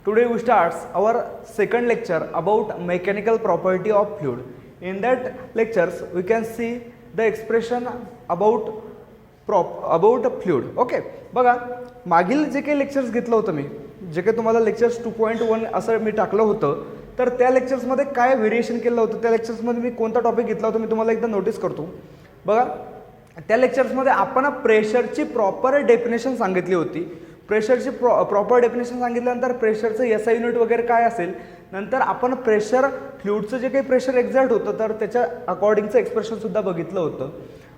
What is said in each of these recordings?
Today we starts our second lecture about mechanical property of fluid. In that lectures we can see the expression about fluid. Okay, बघा मागील जे काही lectures घेतलं होतं मी, जे काही तुम्हाला लेक्चर्स 2.1 असं मी टाकलं होतं, तर त्या लेक्चर्समध्ये काय व्हेरिएशन केलं होतं, त्या लेक्चर्समध्ये मी कोणता टॉपिक घेतला होता मी तुम्हाला एकदा नोटीस करतो. बघा त्या लेक्चर्समध्ये आपण प्रेशरची प्रॉपर डेफिनेशन सांगितली होती. प्रेशरची प्रॉपर डेफिनेशन सांगितल्यानंतर प्रेशरचं एस आय युनिट वगैरे काय असेल, नंतर आपण प्रेशर फ्लुइडचं जे काही प्रेशर एक्झर्ट होतं तर त्याच्या अकॉर्डिंगचं एक्सप्रेशनसुद्धा बघितलं होतं.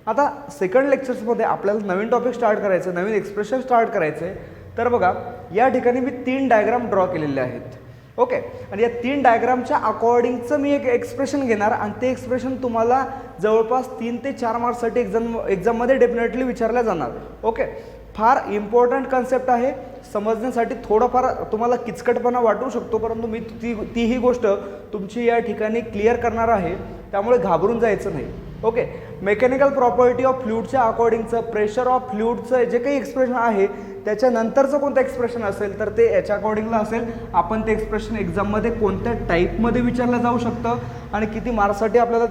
आता सेकंड लेक्चर्समध्ये आपल्याला नवीन टॉपिक स्टार्ट करायचं, नवीन एक्सप्रेशन स्टार्ट करायचं आहे. तर बघा या ठिकाणी मी 3 डायग्राम ड्रॉ केलेले आहेत. ओके, आणि या 3 डायग्रामच्या अकॉर्डिंगचं मी एक एक्सप्रेशन घेणार आणि ते एक्सप्रेशन तुम्हाला जवळपास 3 ते 4 मार्क्ससाठी एक्झाममध्ये डेफिनेटली विचारल्या जाणार. ओके, फार इम्पॉर्टंट कन्सेप्ट आहे, समजण्यासाठी थोडंफार तुम्हाला किचकटपणा वाटू शकतो, परंतु मी तीही गोष्ट तुमची या ठिकाणी क्लिअर करणार आहे, त्यामुळे घाबरून जायचं नाही. ओके, मेकॅनिकल प्रॉपर्टी ऑफ फ्लुइडच्या अकॉर्डिंगचं प्रेशर ऑफ फ्लुइडचं जे काही एक्सप्रेशन आहे त्याच्यानंतरचं कोणतं एक्सप्रेशन असेल तर ते याच्या अकॉर्डिंगला असेल. आपण ते एक्सप्रेशन एक्झाममध्ये कोणत्या टाईपमध्ये विचारलं जाऊ शकतं आणि किती मार्क्ससाठी आपल्याला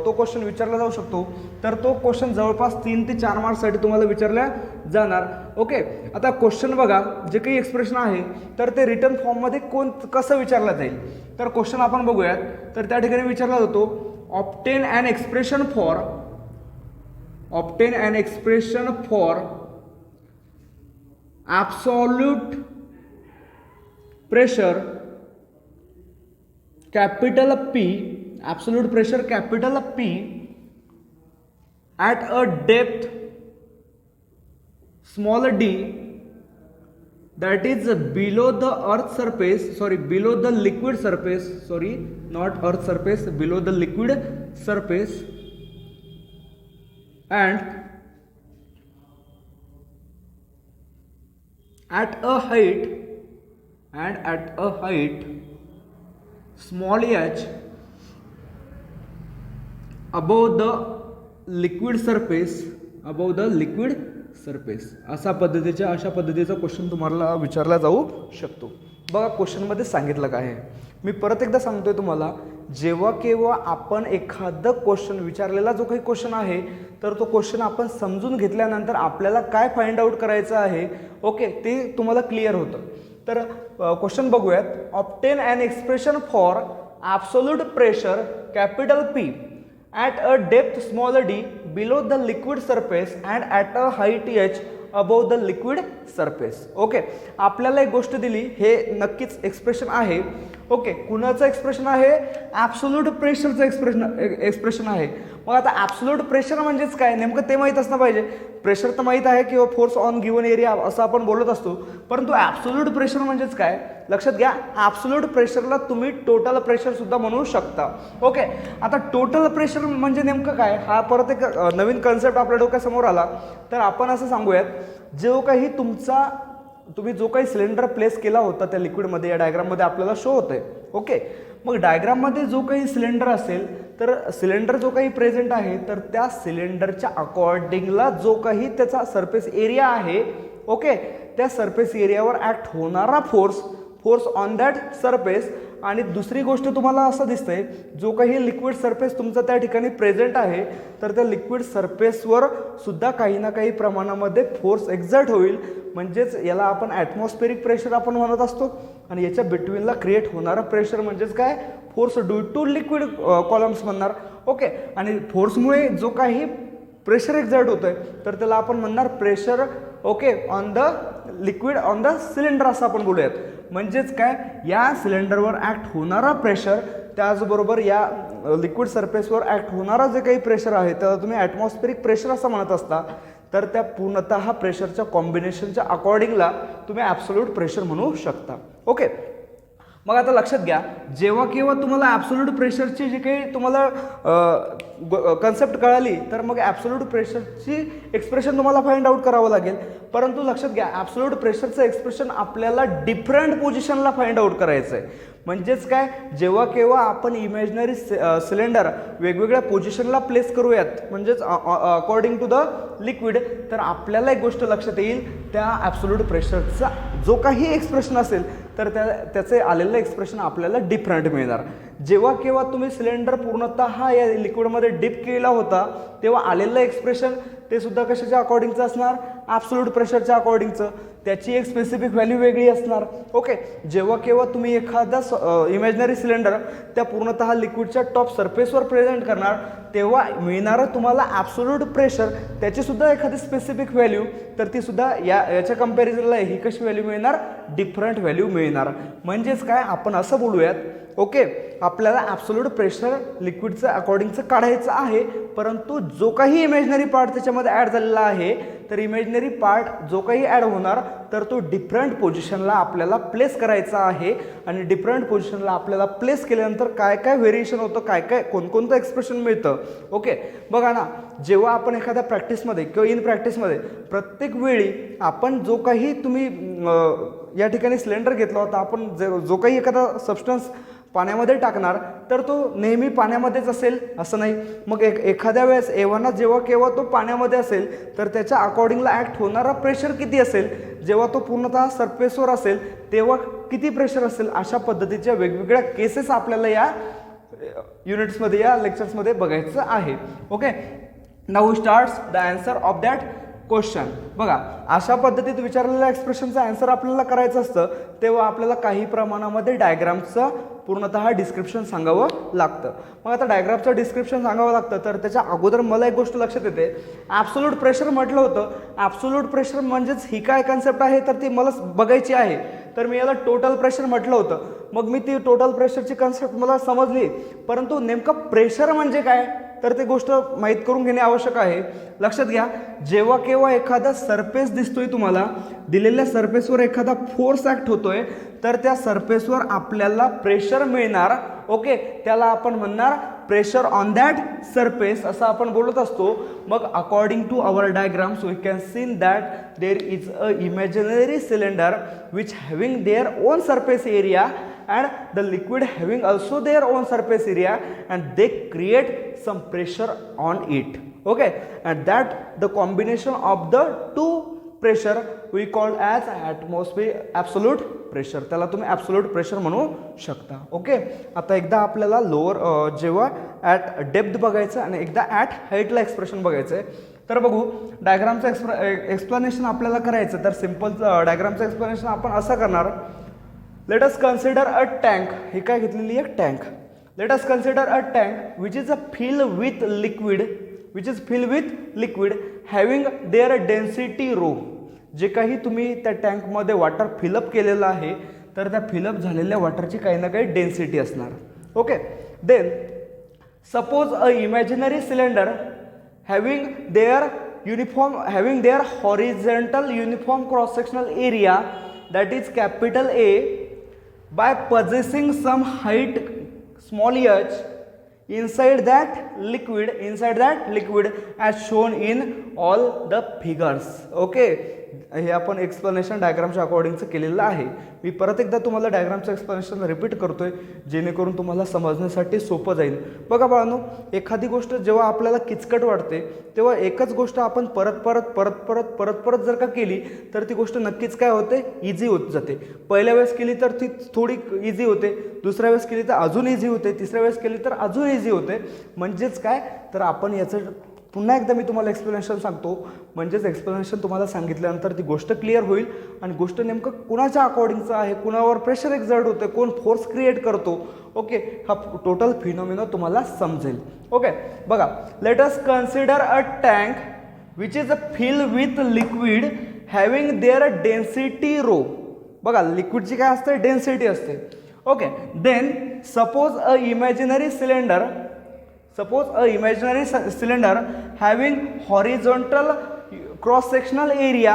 तो क्वेश्चन विचारला जाऊ शकतो, तर तो क्वेश्चन जवळपास 3 ते 4 मार्क्ससाठी तुम्हाला विचारल्या जाणार. ओके, आता क्वेश्चन बघा, जे काही एक्सप्रेशन आहे तर ते रिटर्न फॉर्ममध्ये कसं विचारलं जाईल, तर क्वेश्चन आपण बघूयात. तर त्या ठिकाणी विचारला जातो obtain an expression for absolute pressure capital P, absolute pressure capital P at a depth small d that is below the earth surface, below the liquid surface, not earth surface, below the liquid surface, and at a height small h above the liquid surface, अशा पद्धतीचा question तुम्हाला विचारला जाऊ शकतो. बघा क्वेश्चनमध्ये सांगितलं काय आहे, मी परत एकदा सांगतोय तुम्हाला, जेव्हा केव्हा आपण एखादं क्वेश्चन विचारलेला जो काही क्वेश्चन आहे तर तो क्वेश्चन आपण समजून घेतल्यानंतर आपल्याला काय फाइंड आउट करायचं आहे, ओके, ते तुम्हाला क्लिअर होतं. तर क्वेश्चन बघूयात. Obtain an expression for absolute pressure capital P at a depth small d below the liquid surface and at a height h above the liquid surface. Okay, आपल्याला एक गोष्ट दिली, हे नक्कीच एक्सप्रेशन आहे. ओके, कुणाचं एक्सप्रेशन आहे, ॲब्सोल्यूट प्रेशरचं एक्सप्रेशन आहे. मग आता ॲब्सोल्यूट प्रेशर म्हणजेच काय नेमकं ते माहीत असणं पाहिजे. प्रेशर तर माहीत आहे किंवा फोर्स ऑन गिवन एरिया असं आपण बोलत असतो, परंतु ॲब्सोल्यूट प्रेशर म्हणजेच काय लक्षात घ्या. ॲब्सोल्यूट प्रेशरला तुम्ही टोटल प्रेशर सुद्धा म्हणू शकता. ओके, आता टोटल प्रेशर म्हणजे नेमकं काय, हा परत एक नवीन कन्सेप्ट आपल्या डोक्यासमोर आला. तर आपण असं सांगूयात, तुम्ही जो काही सिलेंडर प्लेस केला होता त्या लिक्विडमध्ये, या डायग्राममध्ये आपल्याला शो होतंय. ओके, मग डायग्राममध्ये जो काही सिलेंडर असेल तर सिलेंडर जो काही प्रेझेंट आहे तर त्या सिलेंडरच्या अकॉर्डिंगला जो काही त्याचा सरफेस एरिया आहे, ओके, त्या सरफेस एरियावर ॲक्ट होणारा फोर्स ऑन दॅट सरफेस. आणि दुसरी गोष्ट तुम्हाला असं दिसतंय, जो काही लिक्विड सरफेस तुमचा त्या ठिकाणी प्रेझेंट आहे तर त्या लिक्विड सरफेसवर सुद्धा काही ना काही प्रमाणामध्ये फोर्स एक्झर्ट होईल, म्हणजेच याला आपण ॲटमॉस्फेरिक प्रेशर आपण म्हणत असतो. आणि याच्या बिटवीनला क्रिएट होणारा प्रेशर म्हणजेच काय, force due to liquid columns म्हणणार. ओके, आणि फोर्समुळे जो काही प्रेशर एक्झर्ट होतोय तर त्याला आपण म्हणणार pressure, okay, on the liquid on the cylinder असं आपण बोलूयात. म्हणजेच काय, या सिलेंडरवर ॲक्ट होणारा प्रेशर, त्याचबरोबर या लिक्विड सरफेसवर ॲक्ट होणारा जे काही प्रेशर आहे त्याला तुम्ही ॲटमॉस्फेरिक प्रेशर असं म्हणत असता. तर त्या पूर्णतः प्रेशरच्या कॉम्बिनेशनच्या अकॉर्डिंगला तुम्ही ॲब्सोल्यूट प्रेशर म्हणू शकता. ओके, मग आता लक्षात घ्या, जेव्हा केव्हा तुम्हाला ॲब्सोल्यूट प्रेशरची जे काही तुम्हाला कन्सेप्ट कळाली तर मग ॲब्सोल्यूट प्रेशरची एक्सप्रेशन तुम्हाला फाइंड आउट करावं लागेल. परंतु लक्षात घ्या, ॲब्सोल्यूट प्रेशरचं एक्सप्रेशन आपल्याला डिफरंट पोझिशनला फाइंड आउट करायचं आहे. म्हणजेच काय, जेव्हा केव्हा आपण इमॅजिनरी सिलेंडर वेगवेगळ्या पोझिशनला प्लेस करूयात, म्हणजेच अकॉर्डिंग टू द लिक्विड, तर आपल्याला एक गोष्ट लक्षात येईल, त्या ॲब्सोल्यूट प्रेशरचा जो काही एक्सप्रेशन असेल तर त्याचे आलेलं एक्सप्रेशन आपल्याला डिफरंट मिळणार. जेव्हा केव्हा तुम्ही सिलेंडर पूर्णतः या लिक्विडमध्ये डिप केला होता तेव्हा आलेलं एक्सप्रेशन ते सुद्धा कशाच्या अकॉर्डिंगचं असणार, ॲब्सोल्यूट प्रेशरच्या अकॉर्डिंगचं, त्याची एक स्पेसिफिक व्हॅल्यू वेगळी असणार. ओके, जेव्हा केव्हा तुम्ही एखादा इमॅजिनरी सिलेंडर त्या पूर्णतः लिक्विडच्या टॉप सरफेसवर प्रेझेंट करणार तेव्हा मिळणारं तुम्हाला ॲब्सोल्यूट प्रेशर त्याची सुद्धा एखादी स्पेसिफिक व्हॅल्यू, तर ती सुद्धा याच्या कंपॅरिझनला ही कशी व्हॅल्यू मिळणार, डिफरंट व्हॅल्यू मिळणार. म्हणजेच काय, आपण असं बोलूयात, ओके, आपल्याला ॲब्सोल्यूट प्रेशर लिक्विडचं अकॉर्डिंगचं काढायचं आहे, परंतु जो काही इमॅजिनरी पार्ट त्याच्यामध्ये ॲड झालेला आहे तर इमॅजिनरी पार्ट जो काही ॲड होणार तर तो डिफरंट पोझिशनला आपल्याला प्लेस करायचा आहे. आणि डिफरंट पोझिशनला आपल्याला प्लेस केल्यानंतर काय काय व्हेरिएशन होतं, काय काय कोणकोणतं एक्सप्रेशन मिळतं. ओके, बघा ना, जेव्हा आपण एखाद्या प्रॅक्टिसमध्ये किंवा इन प्रॅक्टिसमध्ये प्रत्येक वेळी आपण जो काही तुम्ही या ठिकाणी सिलेंडर घेतला होता, आपण जो काही एखादा सबस्टन्स पाण्यामध्ये टाकणार तर तो नेहमी पाण्यामध्येच असेल असं नाही. मग एखाद्या वेळेस एव्हाना जेव्हा केव्हा तो पाण्यामध्ये असेल तर त्याच्या अकॉर्डिंगला ॲक्ट होणारा प्रेशर किती असेल, जेव्हा तो पूर्णतः सरफेसवर असेल तेव्हा किती प्रेशर असेल, अशा पद्धतीच्या वेगवेगळ्या केसेस आपल्याला या युनिट्समध्ये या लेक्चर्समध्ये बघायचं आहे. Okay, now starts the answer of that question. बघा, अशा पद्धतीत विचारलेल्या एक्सप्रेशनचं आन्सर आपल्याला करायचं असतं तेव्हा आपल्याला काही प्रमाणामध्ये डायग्रामचं पूर्णतः डिस्क्रिप्शन सांगावं लागतं. मग आता डायग्रामचं डिस्क्रिप्शन सांगावं लागतं तर त्याच्या अगोदर मला एक गोष्ट लक्षात येते, ॲब्सोल्यूट प्रेशर म्हटलं होतं. ॲब्सोल्यूट प्रेशर म्हणजेच ही काय कन्सेप्ट आहे तर ती मला बघायची आहे. तर मी याला टोटल प्रेशर म्हटलं होतं, मग मी ती टोटल प्रेशरची कन्सेप्ट मला समजली, परंतु नेमकं प्रेशर म्हणजे काय तर ती गोष्ट माहीत करून घेणे आवश्यक आहे. लक्षात घ्या, जेव्हा केव्हा एखादा सरफेस दिसतोय तुम्हाला, दिलेल्या सरफेसवर एखादा फोर्स ॲक्ट होतोय तर त्या सरफेसवर आपल्याला प्रेशर मिळणार. ओके, त्याला आपण म्हणणार प्रेशर ऑन दॅट सरफेस असं आपण बोलत असतो. मग according to our diagrams we can see that there is a imaginary cylinder which having their own surface area and the liquid having also their own surface area and they create some pressure on it. Okay, and that the combination of the two pressure we call as atmosphere absolute pressure. त्याला तुम्ही absolute pressure म्हणू शकता. Okay, आता एकदा आपल्याला lower जेव्हा at depth बघायचं आणि एकदा ॲट हाईटला एक्सप्रेशन बघायचं आहे. तर बघू, डायग्रामचं एक्सप्लेनेशन आपल्याला करायचं तर सिम्पल डायग्रामचं एक्सप्लेनेशन आपण असं करणार. Let us consider a tank. ही काय घेतलेली आहे, tank. Let us consider a tank which is fill with liquid having their density rho. जे काही तुम्ही त्या टँकमध्ये वॉटर फिलअप केलेलं आहे तर त्या फिलअप झालेल्या वॉटरची काही ना काही डेन्सिटी असणार. Okay, then suppose a imaginary cylinder having their horizontal uniform cross sectional area that is capital A by possessing some height small h inside that liquid as shown in all the figures. Okay, हे आपण explanation डायग्रामच्या अकॉर्डिंगचं केलेलं आहे. मी परत एकदा तुम्हाला डायग्रामचं explanation repeat करतोय जेणेकरून तुम्हाला समजण्यासाठी सोपं जाईल. बघा बाळांनो, एखादी गोष्ट जेव्हा आपल्याला किचकट वाटते तेव्हा एकच गोष्ट आपण परत जर का केली तर ती गोष्ट नक्कीच काय होते, इझी होत जाते. पहिल्या वेळेस केली तर ती थोडी इझी होते, दुसऱ्या वेळेस केली तर अजून इझी होते, तिसऱ्या वेळेस केली तर अजून इझी होते. म्हणजेच काय तर आपण याचं पुन्हा एकदा मी तुम्हाला एक्सप्लेनेशन सांगतो. म्हणजेच एक्सप्लेनेशन तुम्हाला सांगितल्यानंतर ती गोष्ट क्लिअर होईल आणि गोष्ट नेमकं कुणाच्या अकॉर्डिंगचं आहे, कुणावर प्रेशर एक्झर्ट होतं, कोण फोर्स क्रिएट करतो. ओके, हा टोटल फिनॉमिना तुम्हाला समजेल. ओके, बघा, let us consider a tank which is fill with liquid having their density rho. बघा, लिक्विडची काय असते, डेन्सिटी असते. Okay, then suppose a imaginary cylinder having horizontal cross sectional area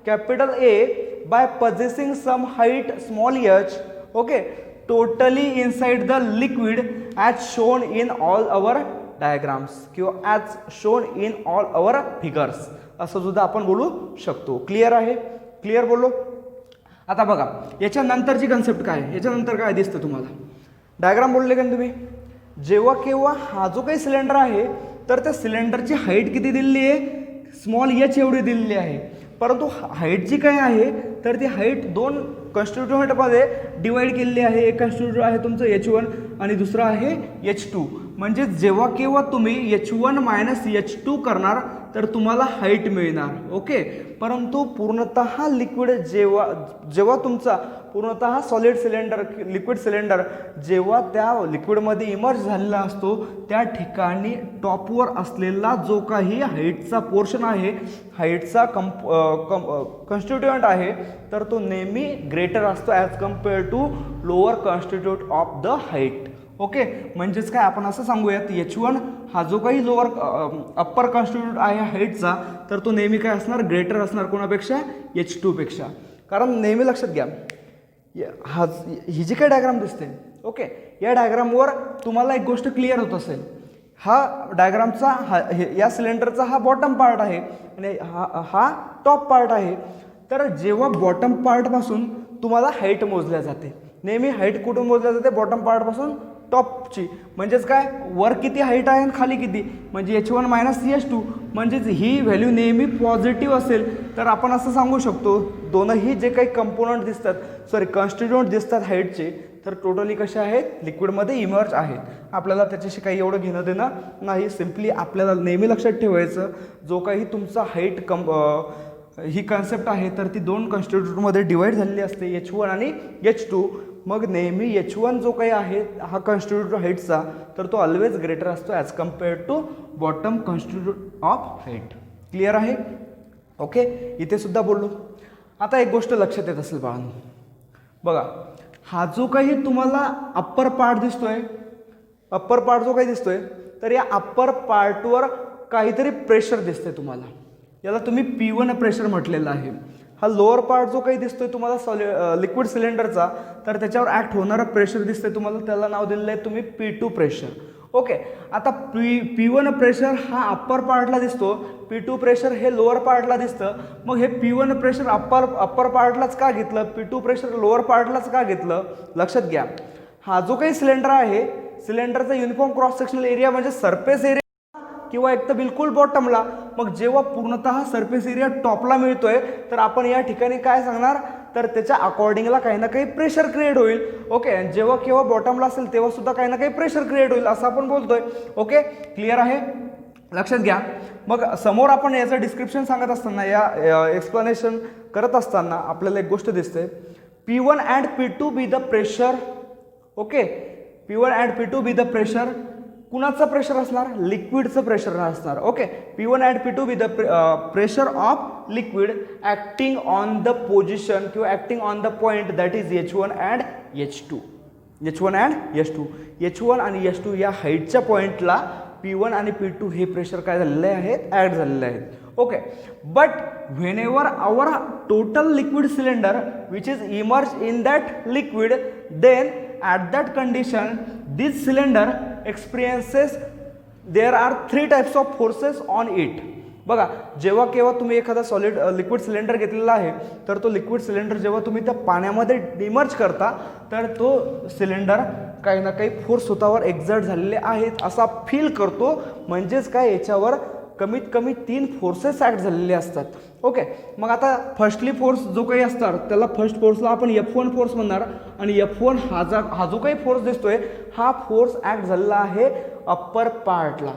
capital A by possessing some height small h, okay, totally inside the liquid as shown in all our diagrams किंवा as shown in all our figures असं सुद्धा आपण बोलू शकतो. Clear आहे, clear बोललो. आता बघा, याच्यानंतरची कन्सेप्ट काय, याच्यानंतर काय दिसतं तुम्हाला, डायग्राम बोलले का तुम्ही. जेव्हा केव्हा हा जो काही सिलेंडर आहे तर त्या सिलेंडरची हाईट किती दिलेली आहे, स्मॉल एच एवढी दिलेली आहे. परंतु हाईट जी काय आहे तर ती हाईट दोन कॉन्स्टिट्यूएंटमध्ये डिवाइड केलेली आहे. एक कॉन्स्टिट्यूएंट आहे तुमचं H1 आणि दुसरं आहे H2. म्हणजे जेव्हा केव्हा तुम्ही H1 मायनस H2 करणार तर तुम्हाला हाईट मिळणार. ओके, परंतु पूर्णतः लिक्विड जेव्हा तुमचा पूर्णतः सॉलिड सिलेंडर लिक्विड सिलेंडर जेव्हा त्या लिक्विडमध्ये इमर्ज झालेला असतो त्या ठिकाणी टॉपवर असलेला जो काही हाईटचा पोर्शन आहे, हाईटचा कॉन्स्टिट्यूएंट आहे, तर तो नेहमी ग्रेटर असतो as compare to lower constituent of the height. Okay, म्हणजेच काय आपण असं सांगूयात H1 हा जो काही लोअर अप्पर कॉन्स्टिट्यूएंट आहे हाईटचा, तर तो नेहमी काय असणार, ग्रेटर असणार कोणापेक्षा, H2 पेक्षा. कारण नेहमी लक्षात घ्या, ही जी काही डायग्राम दिसते, ओके, या डायग्रामवर तुम्हाला एक गोष्ट क्लिअर होत असेल. हा डायग्रामचा या सिलेंडरचा हा बॉटम पार्ट आहे आणि हा टॉप पार्ट आहे. तर जेव्हा बॉटम पार्टपासून तुम्हाला हाईट मोजल्या जाते, नेहमी हाईट कुठून मोजल्या जाते, बॉटम पार्टपासून टॉपची. म्हणजेच काय, वर किती हाईट आहे आणि खाली किती, म्हणजे H1 मायनस H2, म्हणजेच ही व्हॅल्यू नेहमी पॉझिटिव्ह असेल तर आपण असं सांगू शकतो दोनही जे काही कंपोनंट दिसतात, कॉन्स्टिट्यूएंट दिसतात हाईटचे, तर टोटली कसे आहेत, लिक्विडमध्ये इमर्ज आहेत. आपल्याला त्याच्याशी काही एवढं घेणं देणं नाही. सिम्पली आपल्याला नेहमी लक्षात ठेवायचं, जो काही तुमचा हाईट ही कन्सेप्ट आहे तर ती दोन कॉन्स्टिट्यूएंटमध्ये डिवाइड झालेली असते, H1 आणि H2. मग नेहमी H1 जो काही आहे हा कॉन्स्टिट्यूएंट हाईटचा, तर तो ऑलवेज ग्रेटर असतो as compared to bottom constituent of height. Clear आहे? ओके, इथे सुद्धा बोललो. आता एक गोष्ट लक्षात येत असेल बाळांनो, बघा, हा जो काही तुम्हाला अप्पर पार्ट दिसतोय, अप्पर पार्ट जो काही दिसतोय, तर या अप्पर पार्टवर काहीतरी प्रेशर दिसतंय तुम्हाला. याला तुम्ही P1 प्रेशर म्हटलेलं आहे. हा लोअर पार्ट जो काही दिसतोय तुम्हाला लिक्विड सिलेंडरचा, तर त्याच्यावर ॲक्ट होणारा प्रेशर दिसतंय तुम्हाला, त्याला नाव दिलेलं आहे तुम्ही P2 प्रेशर. ओके, आता P1 प्रेशर हा अप्पर पार्टला दिसतो, P2 प्रेशर हे लोअर पार्टला दिसतं. मग हे P1 प्रेशर अप्पर पार्टलाच का घेतलं, P2 प्रेशर लोअर पार्टलाच का घेतलं, लक्षात घ्या. हा जो काही सिलेंडर आहे, सिलेंडरचा युनिफॉर्म क्रॉस सेक्शनल एरिया म्हणजे सरफेस एरिया किंवा एक तर बिलकुल बॉटमला. मग जेव्हा पूर्णतः सरफेस एरिया टॉपला मिळतोय तर आपण या ठिकाणी काय सांगणार, तर त्याच्या अकॉर्डिंगला काही ना काही प्रेशर क्रिएट होईल. ओके, जेव्हा केव्हा बॉटमला असेल तेव्हा सुद्धा काही ना काही प्रेशर क्रिएट होईल असं आपण बोलतोय. ओके, क्लिअर आहे, लक्षात घ्या. मग समोर आपण याचं डिस्क्रिप्शन सांगत असताना, या एक्सप्लेनेशन करत असताना आपल्याला एक गोष्ट दिसते, P1 and P2 be the pressure. Okay, P1 and P2 be the pressure. कुणाचं प्रेशर असणार, लिक्विडचं प्रेशर असणार. Okay, P1 and P2 be the pressure of liquid acting on the position किंवा acting on the point that is H1 and H2. H1 and H2, H1 आणि H2 या हाईटच्या पॉईंटला P1 आणि P2 हे pressure काय झालेले आहेत, ॲड झालेले आहेत. Okay, but whenever our total liquid cylinder which is emerge in that liquid, then at that condition this cylinder experiences there are 3 types of forces on it. बघा, जेव्हा केव्हा तुम्ही एखादा सॉलिड लिक्विड सिलेंडर घेतलेला आहे, तर तो लिक्विड सिलेंडर जेव्हा तुम्ही त्या पाण्यामध्ये डिमर्ज करता, तर तो सिलेंडर काही ना काही फोर्स स्वतःवर एक्झर्ट झालेले आहेत असा फील करतो. म्हणजेच काय, याच्यावर कमीत कमी 3 फोर्सेस ॲक्ट झालेले असतात. ओके, मग आता फर्स्टली फोर्स जो काही असणार त्याला फर्स्ट फोर्सला आपण F1 फोर्स म्हणणार. आणि F1 हा जो काही फोर्स दिसतोय हा फोर्स ॲक्ट झालेला आहे अप्पर पार्टला.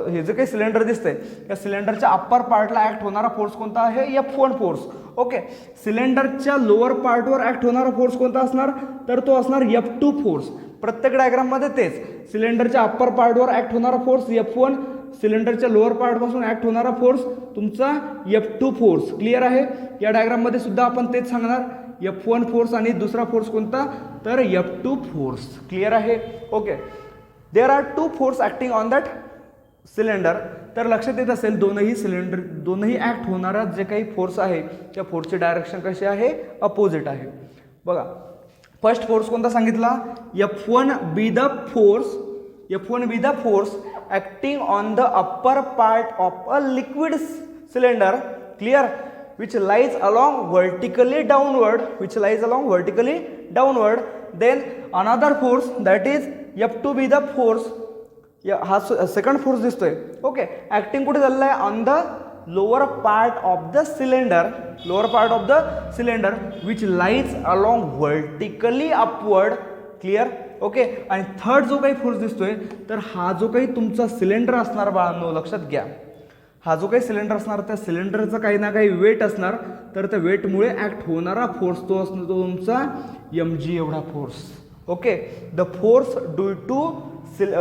हे जे काही सिलेंडर दिसतंय या सिलेंडरच्या अप्पर पार्टला ॲक्ट होणारा फोर्स कोणता आहे, F1 फोर्स. ओके, सिलेंडरच्या लोअर पार्टवर ॲक्ट होणारा फोर्स कोणता असणार, तर तो असणार F2 फोर्स. प्रत्येक डायग्राममध्ये तेच, सिलेंडरच्या अप्पर पार्टवर ॲक्ट होणारा फोर्स F1, सिलेंडरच्या लोअर पार्टपासून ॲक्ट होणारा फोर्स तुमचा F2 फोर्स. क्लिअर आहे? या डायग्राममध्ये सुद्धा आपण तेच सांगणार, F1 फोर्स आणि दुसरा फोर्स कोणता, तर F2 फोर्स. क्लिअर आहे? Okay, there are 2 force acting on that cylinder. तर लक्षात येत असेल, दोनही ॲक्ट होणारा जे काही फोर्स आहे त्या फोर्सची डायरेक्शन कशी आहे, अपोजिट आहे. बघा, फर्स्ट फोर्स कोणता सांगितला, F1 be the force, F1 be the force acting on the upper part of a liquid cylinder, clear, which lies along vertically downward, then another force that is F2 be the force, हा second force दिसतोय. Okay, acting कुठे झालेला आहे, on the lower part of the cylinder, which lies along vertically upward. Clear. Okay. आणि third जो काही force दिसतोय तर हा जो काही तुमचा सिलेंडर असणार बाळांनो, लक्षात घ्या, हा जो काही सिलेंडर असणार त्या सिलेंडरचा काही ना काही वेट असणार, तर त्या वेटमुळे ऍक्ट होणारा फोर्स तो असणार तो तुमचा mg एवढा force. Okay. The force due to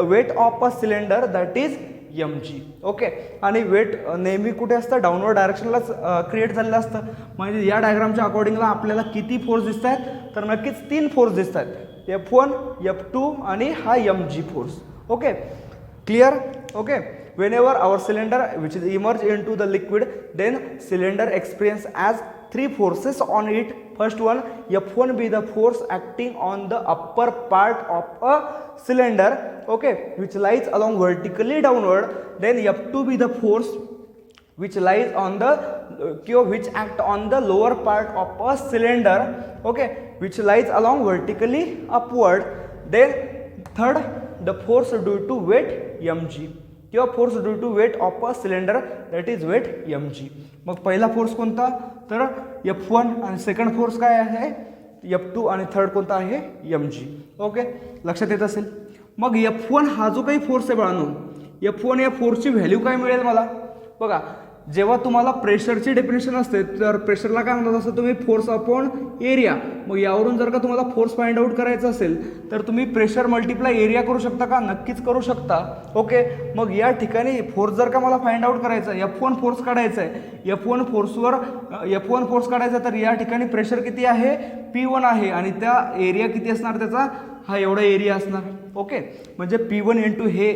weight of a cylinder that is mg. Okay. आणि वेट नेहमी कुठे असतं, डाऊनवर्ड डायरेक्शनलाच क्रिएट झालेलं असतं. म्हणजे या डायग्रामच्या अकॉर्डिंगला आपल्याला किती फोर्स दिसत आहेत तर नक्कीच 3 फोर्स दिसत आहेत, F1, F2 आणि हा mg force. Okay. Clear. Okay. Whenever our cylinder which is emerge into the liquid, then cylinder experience as 3 forces on it. First one, F1 be the force acting on the upper part of a cylinder, okay, which lies along vertically downward. Then F2 be the force which lies on the which act on the lower part of a cylinder, okay, which lies along vertically upward. Then third, the force due to weight mg, किंवा force due to weight of a cylinder that is weight mg. मग पहिला force कोणता तर F1 आणि second force काय आहे F2 आणि third कोणता आहे mg. ओके. लक्षात येत असेल. मग F1 हा जो काही फोर्स आहे बाळांनो, F1 या फोर्सची व्हॅल्यू काय मिळेल मला बघा. जेव्हा तुम्हाला प्रेशरची डेफिनेशन असते तर प्रेशरला काय म्हणतात असं तुम्ही फोर्स अपॉन एरिया. मग यावरून जर का तुम्हाला फोर्स फाइंड आउट करायचा असेल तर तुम्ही प्रेशर मल्टिप्लाय एरिया करू शकता का, नक्कीच करू शकता. ओके. मग या ठिकाणी फोर्स जर का मला फाइंड आउट करायचा आहे, F1 फोर्स काढायचा आहे, F1 फोर्स काढायचा, तर या ठिकाणी प्रेशर किती आहे P1 आहे आणि त्या एरिया किती असणार त्याचा, हा एवढा एरिया असणार. ओके. म्हणजे P1 इंटू हे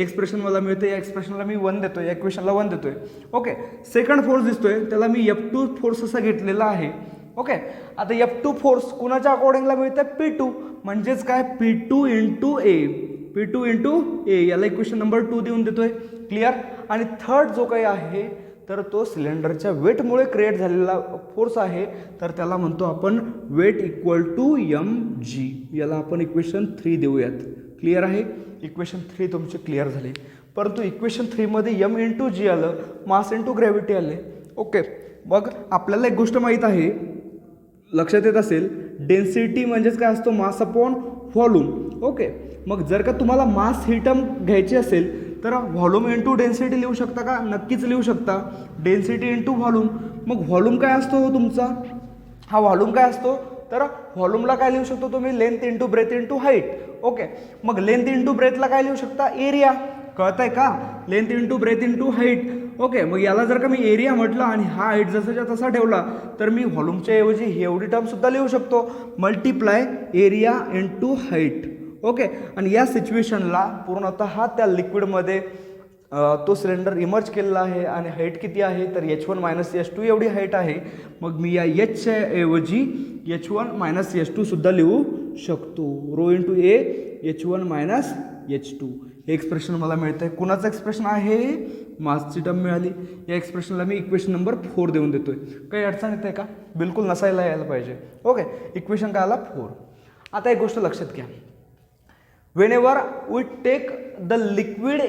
एक्सप्रेशन मला मिळते, या एक्सप्रेशनला मी 1 देतोय, या इक्वेशनला 1 देतोय. ओके. सेकंड फोर्स दिसतोय त्याला मी F2 फोर्स असा घेतलेला आहे. ओके. आता F2 फोर्स कुणाच्या अकॉर्डिंगला मिळते P2, म्हणजेच काय P2 इंटू ए, याला इक्वेशन नंबर 2 देऊन देतोय. क्लिअर. आणि थर्ड जो काही आहे तर तो सिलेंडरच्या वेटमुळे क्रिएट झालेला फोर्स आहे, तर त्याला म्हणतो आपण वेट इक्वल टू mg. याला आपण इक्वेशन 3 देऊयात. क्लिअर आहे. इक्वेशन 3 तुमचे क्लिअर झाले. परंतु इक्वेशन 3 मध्ये m इंटू जी आलं, मास इंटू ग्रॅव्हिटी आले. ओके. मग आपल्याला एक गोष्ट माहीत आहे, लक्षात येत असेल, डेन्सिटी म्हणजेच काय असतो मास अपॉन व्हॉल्यूम. ओके. मग जर का तुम्हाला मास ही टर्म घ्यायची असेल तर व्हॉल्यूम इंटू डेन्सिटी लिहू शकता का, नक्कीच लिहू शकता. Density into volume. मग व्हॉल्यूम काय असतो तुमचा, हा व्हॉल्यूम काय असतो तर व्हॉल्यूमला काय लिहू शकतो तुम्ही, length into breadth into height. Okay. मग लेंथ इंटू ब्रेथला काय लिहू शकता, एरिया. कळतंय का, length into breadth into height. Okay. मग याला जर का मी एरिया म्हटलं आणि हा हाईट जसाच्या तसा ठेवला तर मी व्हॉल्यूमच्या ऐवजी ही एवढी टर्म सुद्धा लिहू शकतो, multiply area into height. Okay. आणि या सिच्युएशनला पूर्णतः त्या लिक्विडमध्ये तो सिलेंडर इमर्ज केलेला आहे आणि हाईट किती आहे तर H1 मायनस H2 एवढी हाईट आहे. मग मी या Hच्या ऐवजी H1 मायनस H2 सुद्धा लिहू शकतो. रो इंटू ए H1 मायनस H2 हे एक्सप्रेशन मला मिळतं आहे. कुणाचं एक्सप्रेशन आहे, मासची टर्म मिळाली. या एक्सप्रेशनला मी इक्वेशन नंबर 4 देऊन देतोय. काही अडचण येते का, बिलकुल नसायला यायला पाहिजे. ओके. इक्वेशन काय आला 4. आता एक गोष्ट लक्षात घ्या, whenever we take the liquid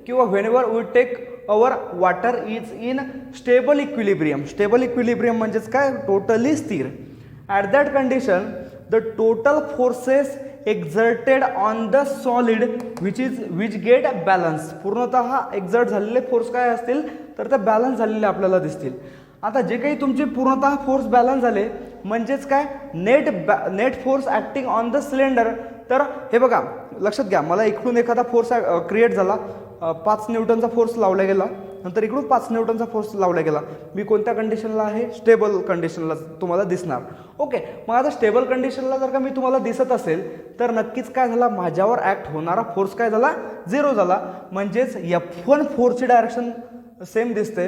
किंवा whenever we take our water is in stable equilibrium म्हणजेच काय, टोटली स्थिर. at that condition the total forces exerted on the solid which get balance. पूर्णतः एक्झर्ट झालेले फोर्स काय असतील तर ते बॅलन्स झालेले आपल्याला दिसतील. आता जे काही तुमचे पूर्णतः फोर्स बॅलन्स झाले म्हणजेच काय, net force acting on the cylinder. तर हे बघा लक्षात घ्या, मला इकडून एखादा फोर्स क्रिएट झाला, 5 न्यूटनचा फोर्स लावला गेला, नंतर इकडून 5 न्यूटनचा फोर्स लावला गेला. मी कोणत्या कंडिशनला आहे, स्टेबल कंडिशनला तुम्हाला दिसणार. ओके. मग आता स्टेबल कंडिशनला जर का मी तुम्हाला दिसत असेल तर नक्कीच काय झाला, माझ्यावर ॲक्ट होणारा फोर्स काय झाला, 0 झाला. म्हणजेच F1 फोर्सची डायरेक्शन सेम दिसते,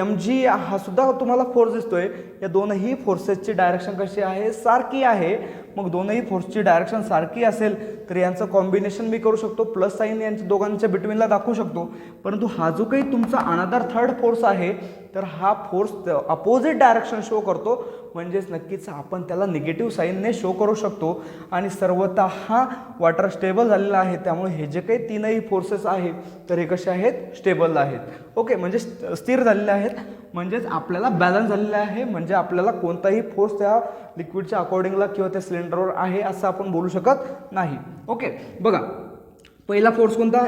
mg हा सुद्धा तुम्हाला फोर्स दिसतोय. या दोनही फोर्सेसची डायरेक्शन कशी आहे, सारखी आहे. मग दोनही फोर्सची डायरेक्शन सारखी असेल तर यांचं कॉम्बिनेशन मी करू शकतो, प्लस साईन यांच्या दोघांच्या बिटवीनला दाखवू शकतो. परंतु हा जो काही तुमचा अनदर थर्ड फोर्स आहे तर हा फोर्स अपोजिट डायरेक्शन शो करतो, म्हणजेच नक्कीच आपण त्याला निगेटिव्ह साईनने शो करू शकतो. आणि सर्वतः वॉटर स्टेबल झालेलं आहे, त्यामुळे हे जे काही तीनही फोर्सेस आहेत तर हे कसे आहेत, स्टेबल आहेत. ओके, म्हणजे स्थिर झालेले आहेत, म्हणजेच आपल्याला बॅलन्स झालेलं आहे. म्हणजे आपल्याला कोणताही फोर्स त्या लिक्विडच्या अकॉर्डिंगला किंवा त्या सिलेंडरवर आहे असं आपण बोलू शकत नाही. ओके, बघा पहिला फोर्स कोणता,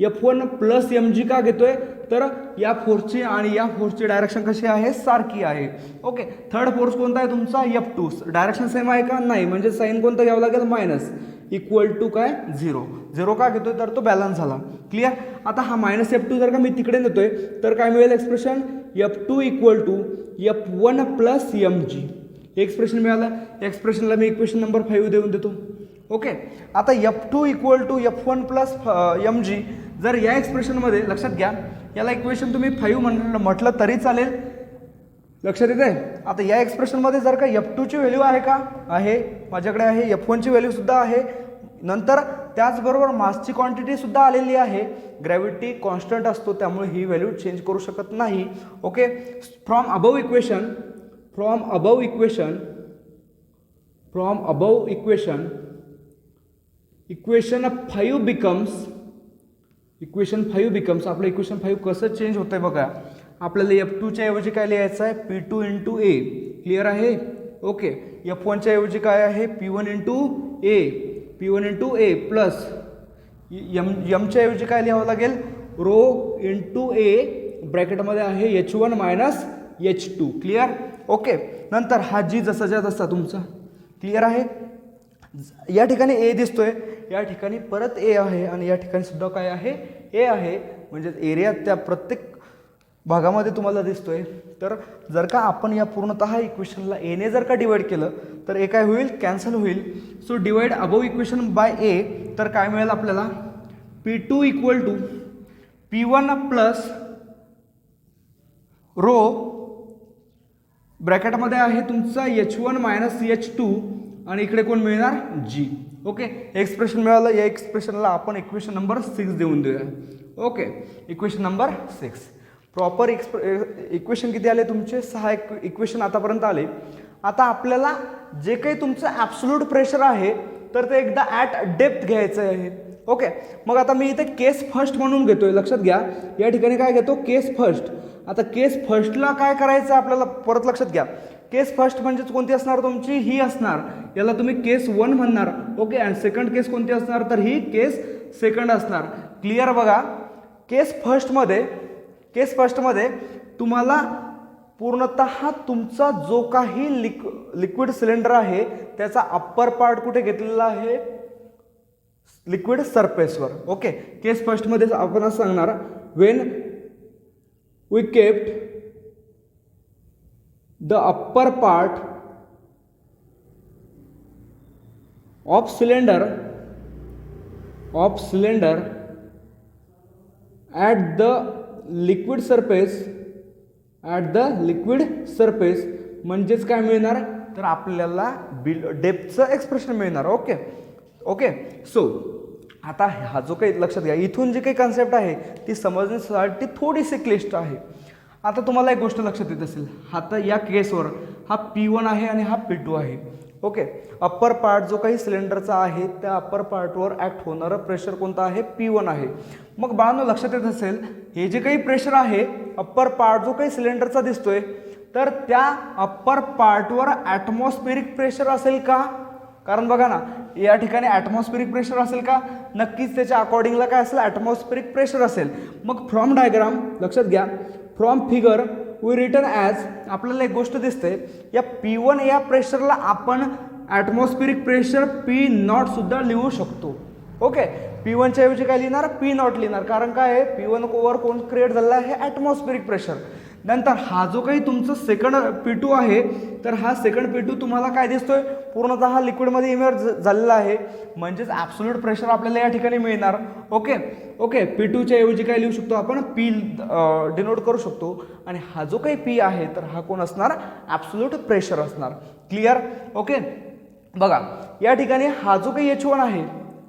F1 प्लस mg का घेतोय, तर या फोर्सची आणि या फोर्सची डायरेक्शन कशी आहे, सारखी आहे. ओके, थर्ड फोर्स कोणता आहे तुमचा, F2, डायरेक्शन सेम आहे का, नाही, म्हणजे साईन कोणता घ्यावं लागेल, मायनस, इक्वल टू काय, 0 का घेतोय, तर तो बॅलन्स झाला. क्लिअर. आता हा -F2 जर का मी तिकडे नेतोय तर काय मिळेल expression, F2 equal to F1 plus mg. Expression मिळालं. एक्सप्रेशनला मी इक्वेशन नंबर 5 देऊन देतो. ओके, आता F2 equal to F1 plus mg जर या एक्सप्रेशनमध्ये लक्षात घ्या, याला इक्वेशन तुम्ही 5 म्हटलं तरी चालेल, लक्षात येते. आता या एक्सप्रेशनमध्ये जर का F2 ची व्हॅल्यू आहे का, आहे, माझ्याकडे आहे. F1 ची व्हॅल्यू सुद्धा आहे. नंतर त्याचबरोबर मासची क्वांटिटी सुद्धा आलेली आहे. ग्रॅव्हिटी कॉन्स्टंट असतो, त्यामुळे ही व्हॅल्यू चेंज करू शकत नाही. Okay, from above equation equation 5 becomes आपलं इक्वेशन 5 कसं चेंज होतंय बघा. आपल्याला F2 च्या ऐवजी काय लिहायचं आहे, P2 इंटू ए. क्लिअर आहे. ओके, F1 च्या ऐवजी काय आहे, P1 इंटू ए प्लस यम च्या ऐवजी काय लिहावं लागेल, रो इंटू ए, ब्रॅकेटमध्ये आहे H1 minus H2. Clear. Okay, नंतर हा जी जसाच्या तसा तुमचा. क्लिअर आहे. या ठिकाणी ए दिसतोय, या ठिकाणी परत ए आहे आणि या ठिकाणी सुद्धा काय आहे, ए आहे. म्हणजे एरिया त्या प्रत्येक भागामध्ये तुम्हाला दिसतोय. तर जर का आपण या पूर्णतः इक्वेशनला एने जर का डिवाइड केलं तर ए काय होईल, कॅन्सल होईल. So divide above equation by A, तर काय मिळेल आपल्याला, P2 equal to P1 plus rho, ब्रॅकेटमध्ये आहे तुमचा H1 मायनस H2 आणि इकडे कोण मिळणार, जी. ओके, एक्सप्रेशन मिळालं. या एक्सप्रेशनला आपण इक्वेशन नंबर 6 देऊन देऊया. Okay, equation number 6. Proper equation किती आले तुमचे, 6 इक्वेशन आतापर्यंत आले. आता आपल्याला जे काही तुमचं ॲब्सोल्यूट प्रेशर आहे तर ते एकदा ॲट डेप्थ घ्यायचं आहे. ओके, मग आता मी इथे केस फर्स्ट म्हणून घेतोय, लक्षात घ्या. या ठिकाणी काय घेतो, केस फर्स्ट. आता केस फर्स्टला काय करायचं आपल्याला, परत लक्षात घ्या. केस फर्स्ट म्हणजेच कोणती असणार तुमची, ही असणार. याला तुम्ही केस 1 म्हणणार. ओके, आणि सेकंड केस कोणती असणार, तर ही केस सेकंड असणार. क्लिअर. बघा, केस फर्स्टमध्ये तुम्हाला पूर्णतः तुमचा जो काही लिक्विड सिलेंडर आहे त्याचा अप्पर पार्ट कुठे घेतलेला आहे, लिक्विड सरफेसवर. ओके, केस फर्स्टमध्ये आपण असं सांगणार, when we kept the upper part of cylinder at the liquid surface म्हणजेच काय मिळणार, तर आपल्याला डेप्थचं एक्सप्रेशन मिळणार. ओके, सो आता हा जो काही लक्षात घ्या, इथून जी काही कन्सेप्ट आहे ती समजण्यासाठी थोडीशी क्लिष्ट आहे. आता तुम्हाला एक गोष्ट लक्षात येत असेल, आता या केसवर हा P1 आहे आणि हा P2 आहे. ओके, अप्पर पार्ट जो काही सिलेंडरचा आहे त्या अप्पर पार्टवर ॲक्ट होणारं प्रेशर कोणतं आहे, P1 आहे. मग बाळांनो लक्षात येत असेल, हे जे काही प्रेशर आहे अप्पर पार्ट जो काही सिलेंडरचा दिसतोय तर त्या अप्पर पार्टवर ॲटमॉस्फेरिक प्रेशर असेल का, कारण बघा ना या ठिकाणी ॲटमॉस्फेरिक प्रेशर असेल का, नक्कीच त्याच्या अकॉर्डिंगला काय असेल, ॲटमॉस्फेरिक प्रेशर असेल. मग फ्रॉम डायग्राम लक्षात घ्या, from figure we return as, आपल्याला एक गोष्ट दिसते, या P1 या प्रेशरला आपण ॲटमॉस्फेरिक प्रेशर P0 सुद्धा लिहू शकतो. ओके, P1 च्या ऐवजी काय लिहिणार, P0 लिहिणार, कारण काय आहे, P1 वर कोण क्रिएट झालेला आहे, ॲटमॉस्फेरिक प्रेशर. नंतर हा जो काही तुमचं सेकंड P2 आहे तर हा सेकंड P2 तुम्हाला काय दिसतोय, पूर्णतः लिक्विडमध्ये इमर्ज झालेला आहे, म्हणजेच ॲब्सोल्यूट प्रेशर आपल्याला या ठिकाणी मिळणार. ओके, P2 च्या ऐवजी काय लिहू शकतो आपण, P डिनोट करू शकतो. आणि हा जो काही P आहे तर हा कोण असणार, ॲब्सोल्यूट प्रेशर असणार. क्लिअर. ओके, बघा या ठिकाणी हा जो काही H1 आहे,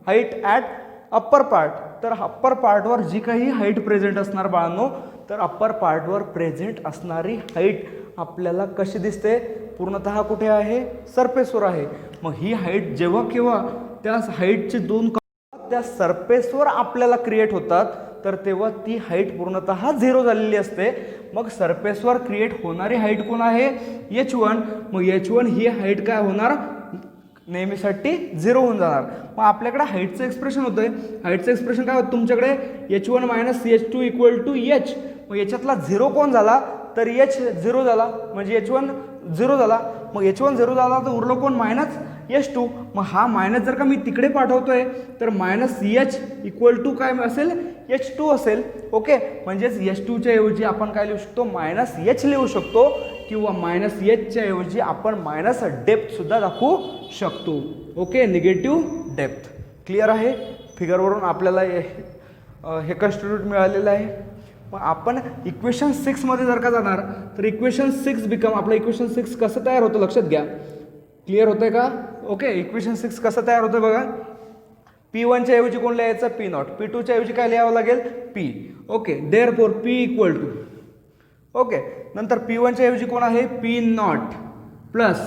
हाईट ॲट अप्पर पार्ट, तर अप्पर पार्टवर जी काही हाईट प्रेझेंट असणार बाळांनो तर अप्पर पार्टवर प्रेझेंट असणारी हाईट आपल्याला कशी दिसते, पूर्णतः कुठे आहे, सरफेसवर आहे. मग ही हाईट जेव्हा केव्हा त्या हाईटचे दोन त्या सरफेसवर आपल्याला क्रिएट होतात तर तेव्हा ती हाईट पूर्णतः 0 झालेली असते. मग सरफेसवर क्रिएट होणारी हाईट कोण आहे, H1. मग H1 ही हाईट काय होणार, नेहमीसाठी 0 होऊन जाणार. मग आपल्याकडे हाईटचं एक्सप्रेशन होतं आहे. हाईटचं एक्सप्रेशन काय होतं तुमच्याकडे, H1 - H2 = H. मग याच्यातला 0 कोण झाला तर H 0 झाला, म्हणजे H1 0 झाला. मग H1 0 झाला तर उरलं कोण, -H2. मग हा मायनस जर का मी तिकडे पाठवतोय तर -H = काय असेल, H2 असेल. ओके, म्हणजेच H2च्या ऐवजी आपण काय लिहू शकतो, -H लिहू शकतो, किंवा -Hच्या ऐवजी आपण मायनस डेप्थ सुद्धा दाखवू शकतो. Okay, negative depth. क्लिअर आहे. फिगरवरून आपल्याला हे कॉन्स्टिट्यूट मिळालेलं आहे. मग आपण इक्वेशन 6 मध्ये जर का जाणार तर इक्वेशन 6 बिकम, आपलं इक्वेशन 6 कसं तयार होतं लक्षात घ्या. क्लिअर होतंय का. ओके, इक्वेशन 6 कसं तयार होतं बघा. P1च्या ऐवजी कोण लिहायचं, P0. P2च्या ऐवजी काय लिहावं लागेल, P. Okay, therefore P = okay, नंतर P1च्या ऐवजी कोण आहे, P0 प्लस